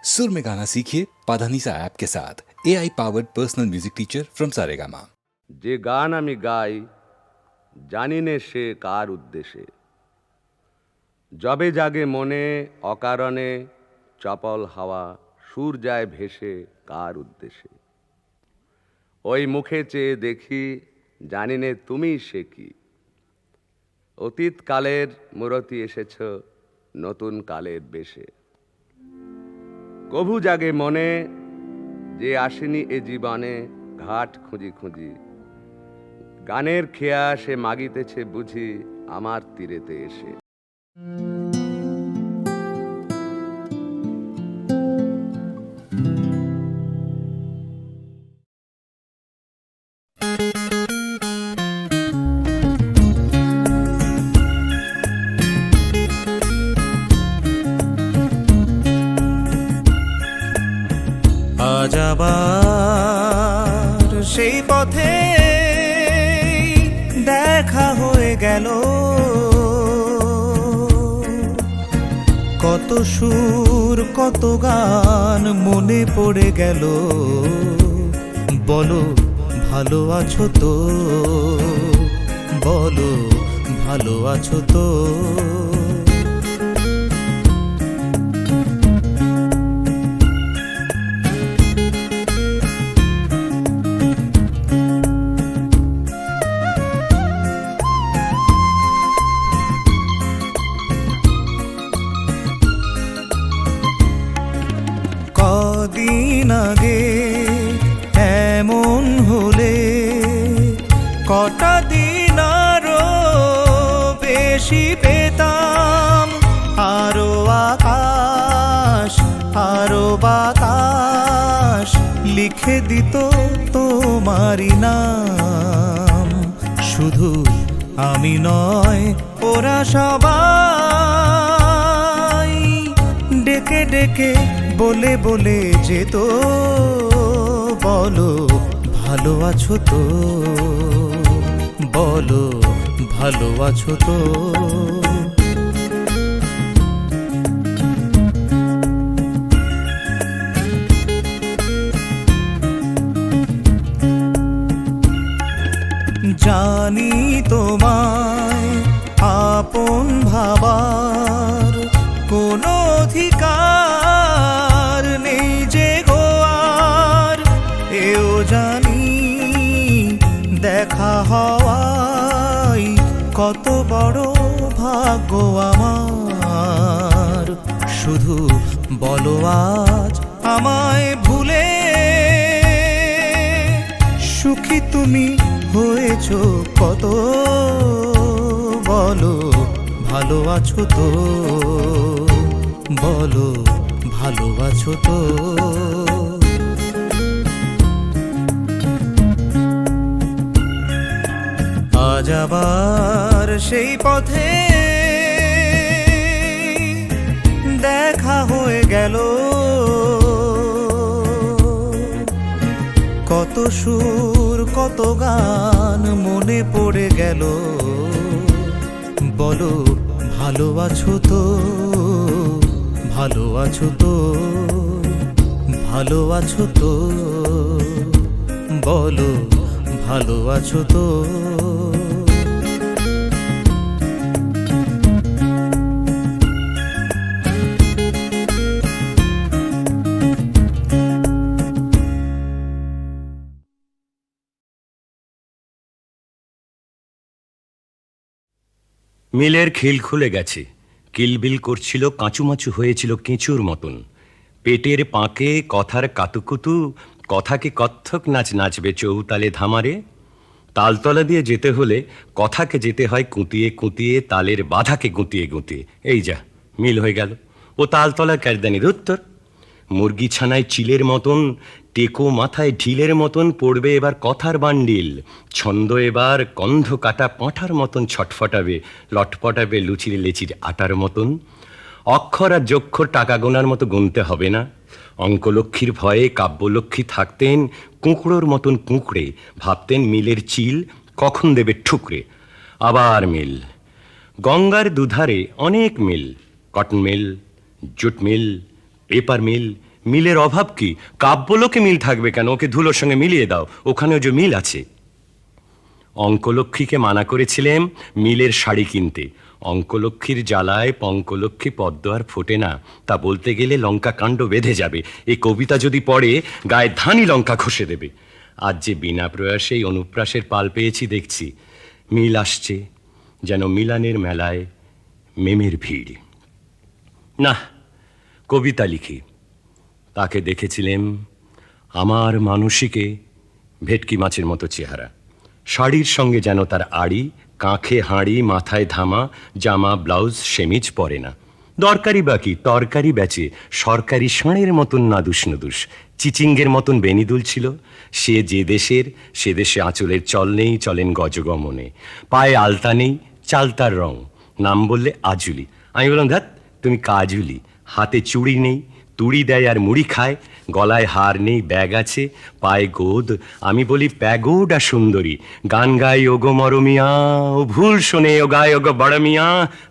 सुर में गाना सीखिए पाधानीसा ऐप के साथ AI powered personal music teacher from Saregama. যে গান আমি গাই জানি নে সে কার উদ্দেশ্যে, যবে জাগে মনে অকারণে চপল হাওয়া সুর যায় ভেসে কার উদ্দেশ্যে। ওই মুখে চেয়ে দেখি জানি নে তুমি সে কি, অতীত কালের মূরতি এসেছ নতুন কালের বেশে। কভু জাগে মনে যে আসেনি এ জীবনে ঘাট খুঁজি খুঁজি, গানের খেয়া সে মাগিতেছে বুঝি আমার তীরেতে এসে। আজ আবার সেই পথে দেখা হয়ে গেল, কত সুর কত গান মনে পড়ে গেল। বলো ভালো আছো তো, বলো ভালো আছো তো। কদিন আগে এমন হলে কটা দিন আরো বেশি পেতাম, আরো আকাশ আরো বাতাস লিখে দিত তোমারই নাম। শুধু আমি নয় ওরা সবাই ডেকে ডেকে বলে বলে যেত, বলো ভালো আছো তো, বলো ভালো আছো তো। জানি তোমায় আপন ভাবার কোনো অধিকার নেই যে গো আর, এও জানি দেখা হওয়াই কত বড় ভাগ্য আমার। শুধু বলো আজ আমায় ভুলে সুখী তুমি হয়েছো কত, বলো ভালো আছো তো, বলো ভালো আছো তো। আজ আবার সেই পথে দেখা হয়ে গেল, কত সুর কত গান মনে পড়ে গেল। বলো ভালো আছো তো, ভালো আছো তো, ভালো আছো তো, বলো ভালো আছো তো। মিলের খিল খুলে গেছে, কিলবিল করছিল, কাঁচুমাচু হয়েছিল কেঁচুর মতন। পেটের পাঁকে কথার কাতুকুতু, কথাকে কত্থক নাচ নাচবে চৌতালে ধামারে। তালতলা দিয়ে যেতে হলে কথাকে যেতে হয় কুঁতিয়ে কুঁতিয়ে, তালের বাধাকে গুঁতিয়ে গুঁতিয়ে। এই যা মিল হয়ে গেল, ও তালতলার ক্যারদানির উত্তর। মুরগি ছানায় চিলের মতন, টেকো মাথায় ঢিলের মতন পড়বে এবার কথার বান্ডিল। ছন্দ এবার কন্ধ কাটা পাঁঠার মতন ছটফটাবে, লটপটাবে লুচির লেচির আটার মতন। অক্ষর আর যক্ষর টাকা গোনার মতো গুনতে হবে না। অঙ্কলক্ষ্মীর ভয়ে কাব্যলক্ষ্মী থাকতেন কুঁকড়োর মতন কুঁকড়ে, ভাবতেন মিলের চিল কখন দেবে ঠুকরে। আবার মিল, গঙ্গার দুধারে অনেক mill, cotton mill, jute mill, paper mill, মিলের অভাব কি? কাব্যলোকে মিল থাকবে কেন? ওকে ধুলোর সঙ্গে মিলিয়ে দাও, ওখানেও যে মিল আছে। অঙ্কলক্ষ্মীকে মানা করেছিলেন মিলের শাড়ি কিনতে। অঙ্কলক্ষ্মীর জ্বালায় পঙ্কলক্ষ্মী পদ্ম আর ফোটে না, তা বলতে গেলে লঙ্কা কাণ্ড বেঁধে যাবে। এই কবিতা যদি পড়ে গায়ে ধানি লঙ্কা ঘষে দেবে। আজ যে বিনা প্রয়াসেই অনুপ্রাসের পাল পেয়েছি দেখছি। মিল আসছে যেন মিলানের মেলায় মেমের ভিড়। না, কবিতা লিখি। তাকে দেখেছিলেন আমার মানসিকে ভেটকি মাছের মতো চেহারা, শাড়ির সঙ্গে যেন তার আড়ি, কাঁখে হাঁড়ি, মাথায় ধামা, জামা ব্লাউজ সেমিজ পরে না। দরকারি বাকি তরকারি বেচে সরকারি ষাঁড়ের মতন নাদুস নুদুস, চিচিঙ্গের মতন বেনি দুলছিল। সে যে দেশের সে দেশে আঁচলের চল নেই, চলেন গজগমনে। পায়ে আলতা নেই, চালতার রং। নাম বললে আজুলি। আমি বললাম ধ্যাত, তুমি কাজুলি। হাতে চুড়ি নেই, তুড়ি দেয় আর মুড়ি খায়। গলায় হার নেই, ব্যাগ আছে, পায়ে গোদ। আমি বলি প্যাগোডা সুন্দরী। গান গাই ওগো মরমিয়া, ও ভুল শোনে ও গায় ওগো বড় মিয়া।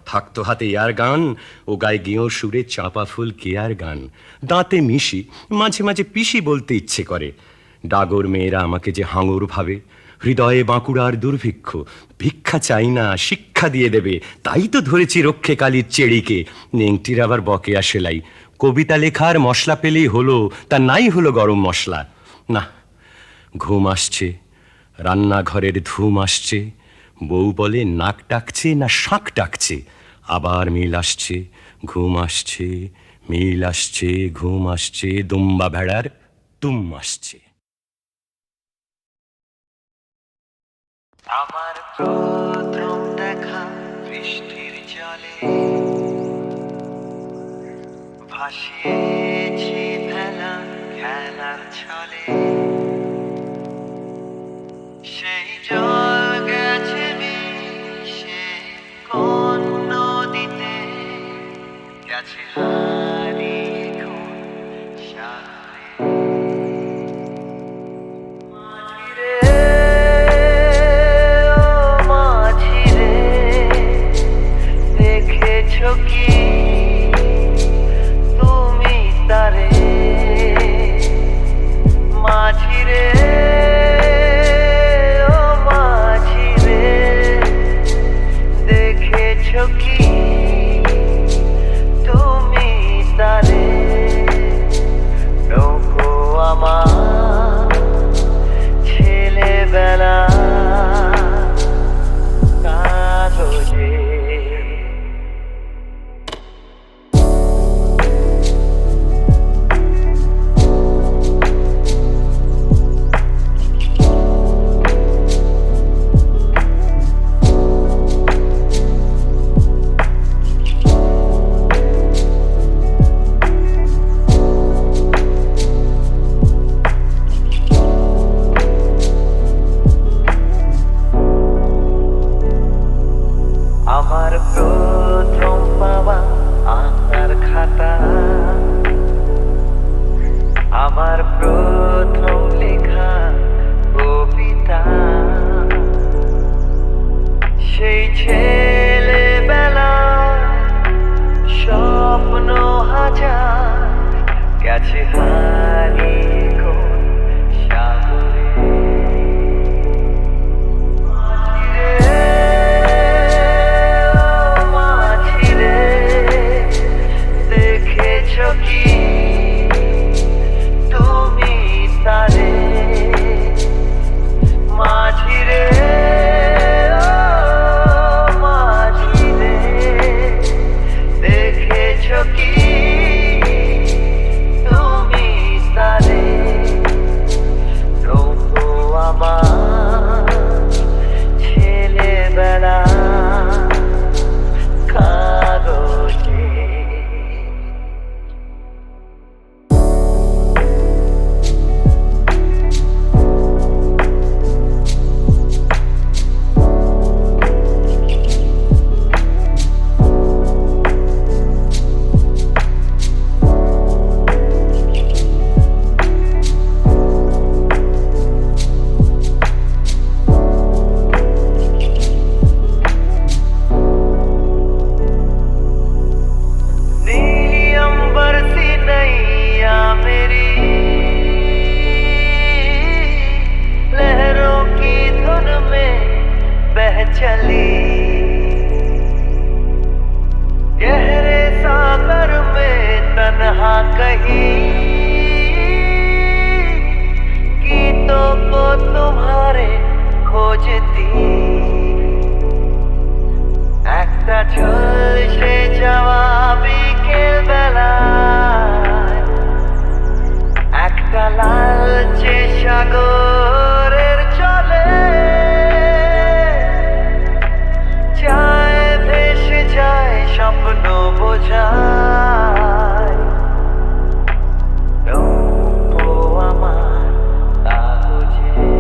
থাকতো হাতে ইয়ার গান, ও গায়ে গেঁয়ো সুরে চাঁপা ফুল কেয়ার গান। দাঁতে মিশি, মাঝে মাঝে পিসি বলতে ইচ্ছে করে। ডাগর মেয়েরা আমাকে যে হাঙর ভাবে। হৃদয়ে বাঁকুড়ার দুর্ভিক্ষ, ভিক্ষা চাই না, শিক্ষা দিয়ে দেবে। তাই তো ধরেছি রক্ষে কালীর চেড়িকে, নেংটির আবার বকেয়া সেলাই। কবিতা লেখার মশলা পেলেই হলো, তা নাই হলো গরম মশলা। না, ঘুম আসছে, রান্নাঘরের ধুম আসছে। বউ বলে নাক ডাকছে না শাঁখ ডাকছে। আবার মিল আসছে, ঘুম আসছে, মিল আসছে, ঘুম আসছে, দুম্বা ভেড়ার তুম আসছে। আমার প্রথম দেখা বৃষ্টির জলে, ভাসিয়েছি ভেলা খেলার ছলে। সেই জল গেছে মিশে কোন নদীতে, গেছে হারিয়ে কোন সাগরে। দেখেছো কি তুমি তারে, মাঝিরে ও মাঝিরে। দেখেছো কি তুমি তারে, নৌকো আমার ছেলেবেলা কাগজে। আমার প্রথম পাওয়া আঁকার খাতা, আমার প্রথম লেখা কবিতা। সেই ছেলেবেলা স্বপ্ন হাজার, গেছে হারিয়ে কোন সাগরে। দেখেছো কি তুমি তারে, মাঝিরে ও মাঝিরে। দেখেছো কি তুমি তারে। कहीं गीतों को तुम्हारे खोजती একটা ঝলসে যাওয়া বিকেল বেলায় একটা লালচে সাগরের চলে যায় ভেসে যায় স্বপ্ন বোঝায় রঙ আমার কাগজে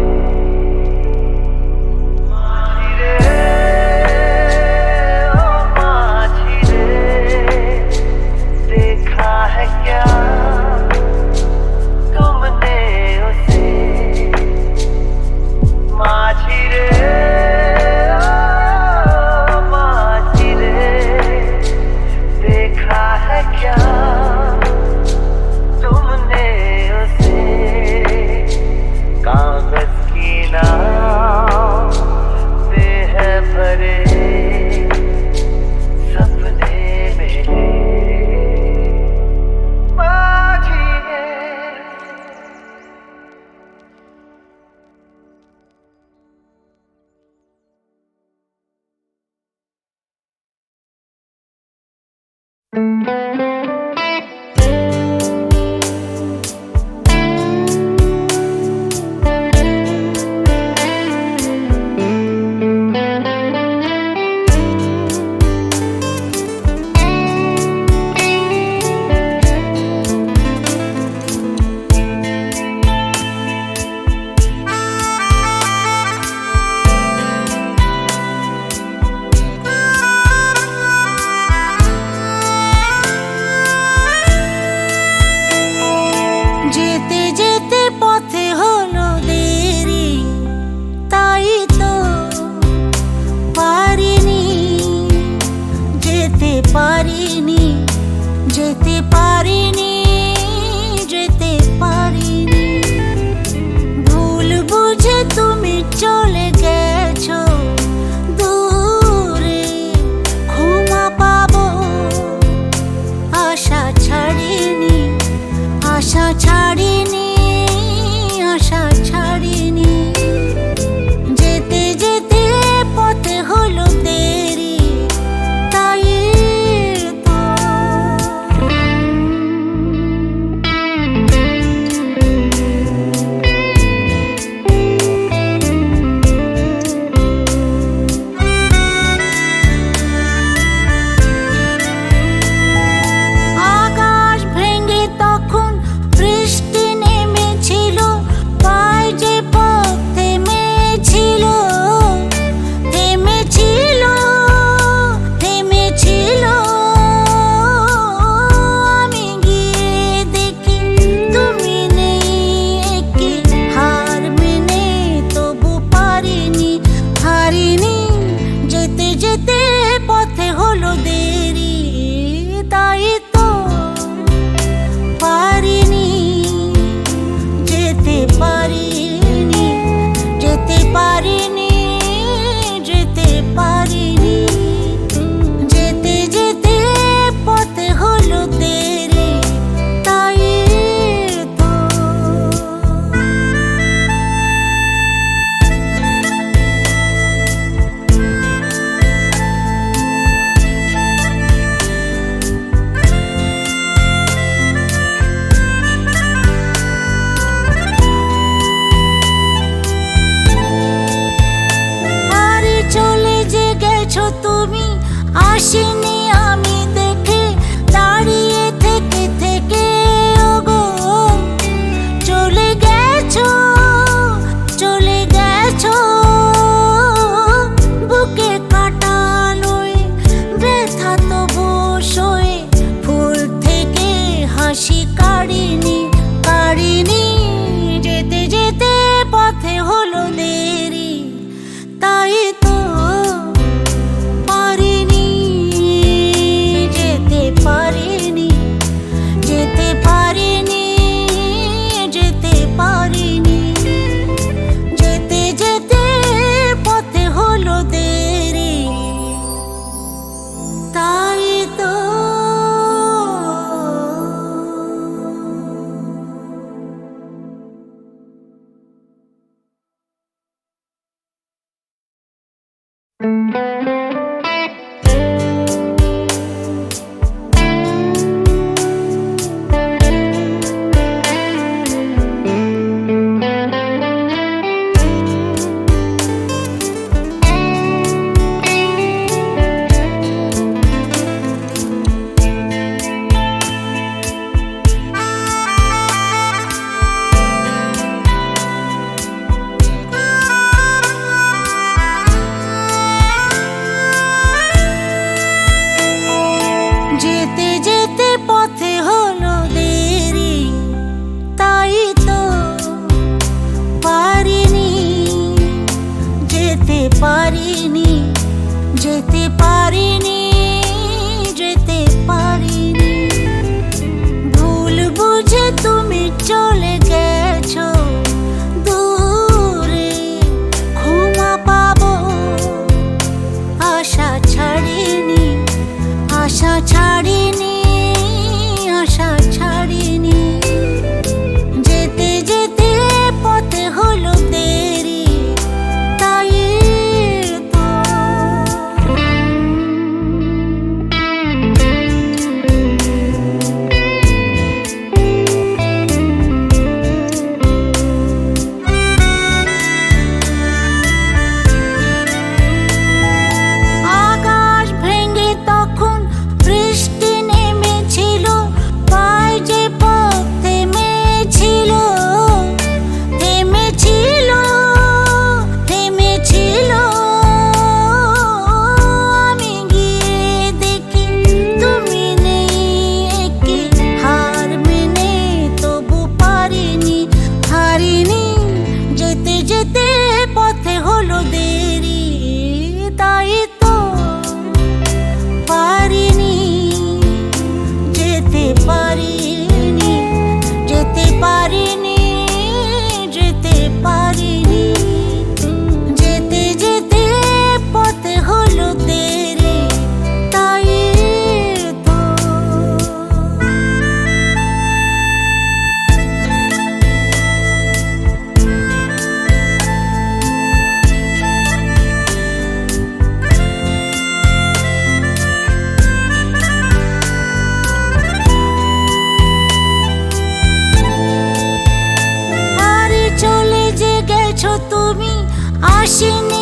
তাই তো পারিনি তুমি আসেনি